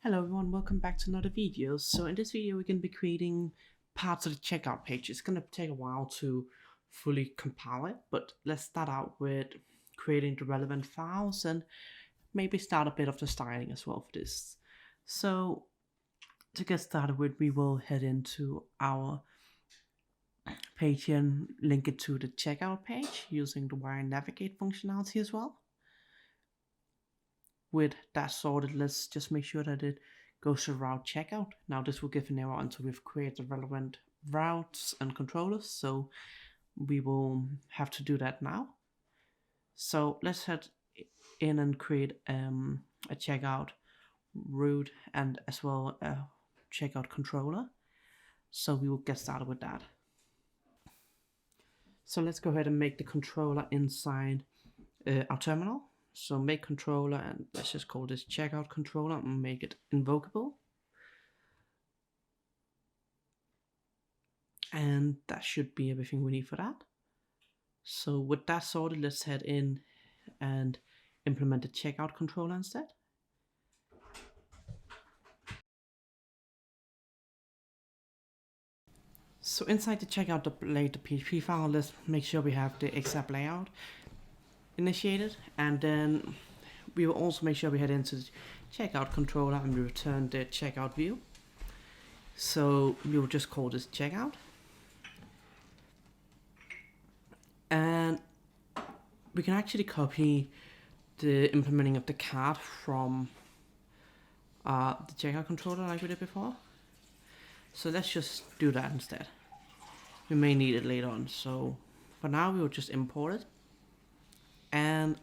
Hello everyone, welcome back to another video. So in this video we're going to be creating parts of the checkout page. It's going to take a while to fully compile it, but let's start out with creating the relevant files and maybe start a bit of the styling as well for this. So to get started with, we will head into our page here and link it to the checkout page using the wire navigate functionality as well. With that sorted, let's just make sure that it goes to route checkout. Now this will give an error until we've created the relevant routes and controllers, so we will have to do that now. So let's head in and create a checkout route and as well a checkout controller. So we will get started with that. So let's go ahead and make the controller inside our terminal. So make controller, and let's just call this checkout controller and make it invocable. And that should be everything we need for that. So with that sorted, let's head in and implement the checkout controller instead. So inside the checkout PHP file, let's make sure we have the XApp layout initiated, and then we will also make sure we head into the checkout controller and we return the checkout view. So we will just call this checkout, and we can actually copy the implementing of the card from the checkout controller like we did before. So let's just do that instead. We may need it later on, so for now we will just import it and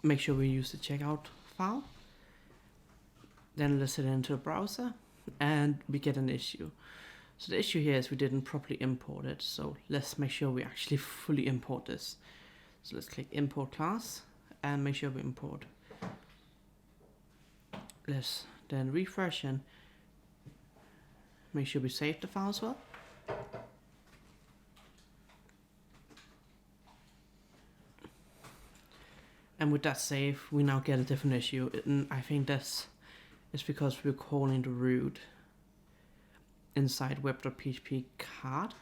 make sure we use the checkout file. Then let's head into the browser and we get an issue. So the issue here is we didn't properly import it, so let's make sure we actually fully import this. So let's click import class and make sure we import. Let's then refresh and make sure we save the file as well. And with that save, we now get a different issue, and I think this is because we're calling the root inside web.php card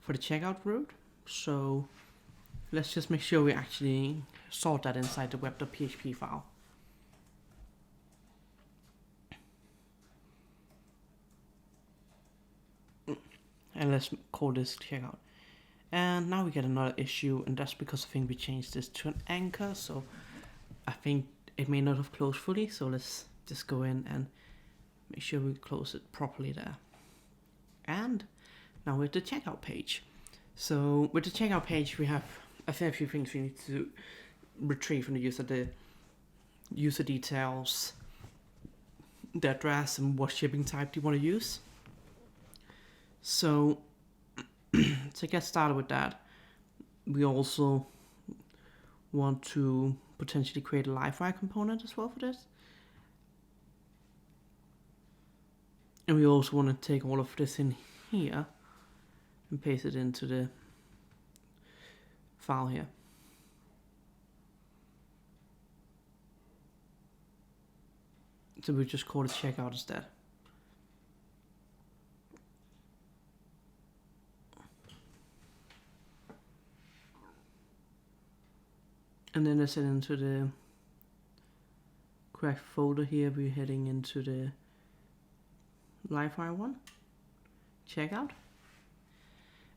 for the checkout route. So let's just make sure we actually sort that inside the web.php file. And let's call this checkout. And now we get another issue, and that's because I think we changed this to an anchor, so I think it may not have closed fully, so let's just go in and make sure we close it properly there. And now with the checkout page. So with the checkout page, we have a fair few things we need to retrieve from the user details, the address, and what shipping type do you want to use. So to get started with that, we also want to potentially create a Livewire component as well for this. And we also want to take all of this in here and paste it into the file here. So we just call it checkout instead. And then let's head into the correct folder here. We're heading into the Livewire one, checkout.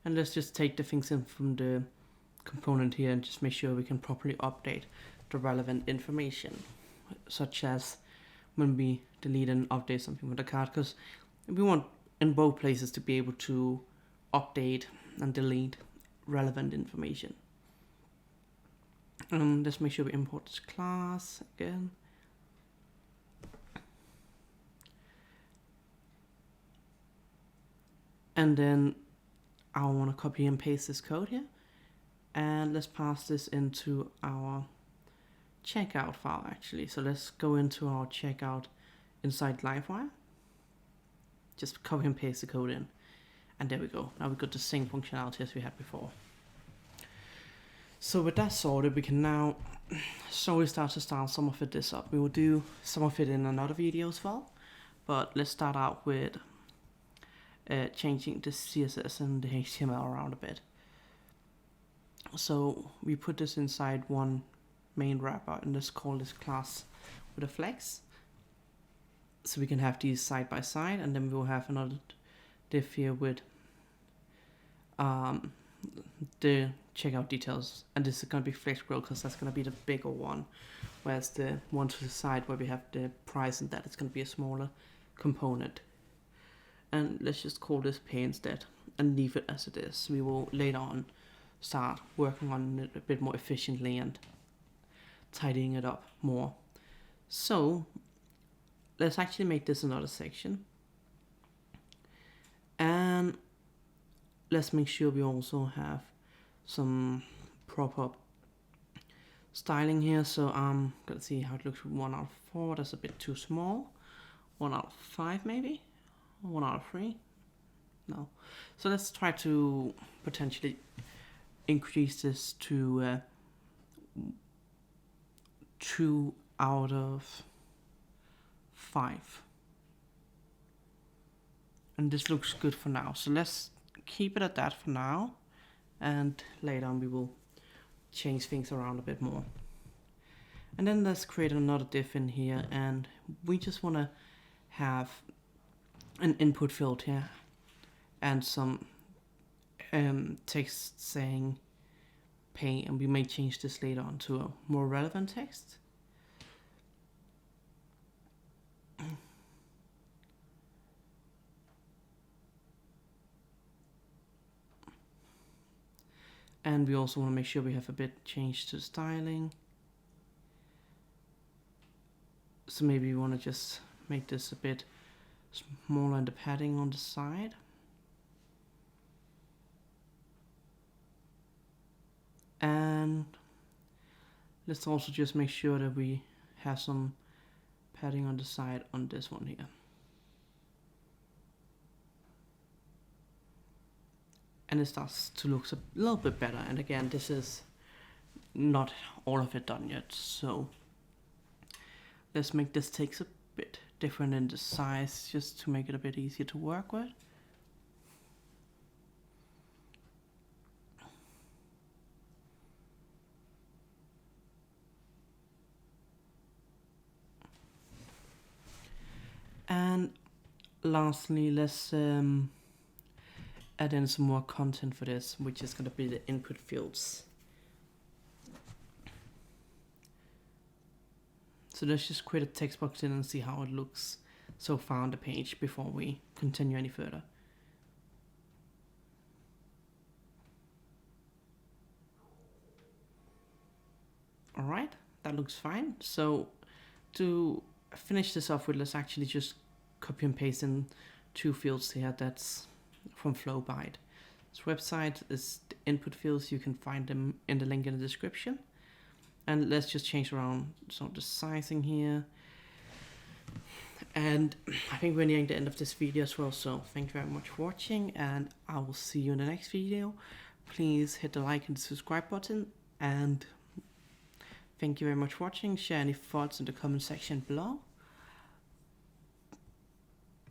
And let's just take the things in from the component here and just make sure we can properly update the relevant information, such as when we delete and update something with the card, because we want in both places to be able to update and delete relevant information. Let's make sure we import this class again. And then I want to copy and paste this code here. And let's pass this into our checkout file actually. So let's go into our checkout inside Livewire. Just copy and paste the code in. And there we go. Now we've got the same functionality as we had before. So with that sorted, we can now so we start some of this up. We will do some of it in another video as well, but let's start out with changing the CSS and the HTML around a bit. So we put this inside one main wrapper, and let's call this class with a flex. So we can have these side by side, and then we will have another div here with the checkout details, and this is going to be flexible because that's going to be the bigger one, whereas the one to the side where we have the price and that is going to be a smaller component. And let's just call this pay instead and leave it as it is. We will later on start working on it a bit more efficiently and tidying it up more. So let's actually make this another section, and let's make sure we also have some proper styling here. So I'm gonna see how it looks with 1 out of 4. That's a bit too small. 1 out of 5 maybe, 1 out of 3. No. So let's try to potentially increase this to 2 out of 5. And this looks good for now. So let's keep it at that for now, and later on we will change things around a bit more. And then let's create another div in here, and we just want to have an input field here and some text saying pay, and we may change this later on to a more relevant text. And we also want to make sure we have a bit change to styling. So maybe we want to just make this a bit smaller in the padding on the side. And let's also just make sure that we have some padding on the side on this one here. And it starts to look a little bit better. And again, this is not all of it done yet, so let's make this text a bit different in the size just to make it a bit easier to work with. And lastly, let's add in some more content for this, which is going to be the input fields. So let's just create a text box in and see how it looks so far on the page before we continue any further. Alright, that looks fine. So to finish this off with, let's actually just copy and paste in 2 fields here. That's from Flowbyte. This website is the input fields. You can find them in the link in the description. And let's just change around some of the sizing here. And I think we're nearing the end of this video as well. So thank you very much for watching, and I will see you in the next video. Please hit the like and subscribe button, and thank you very much for watching. Share any thoughts in the comment section below.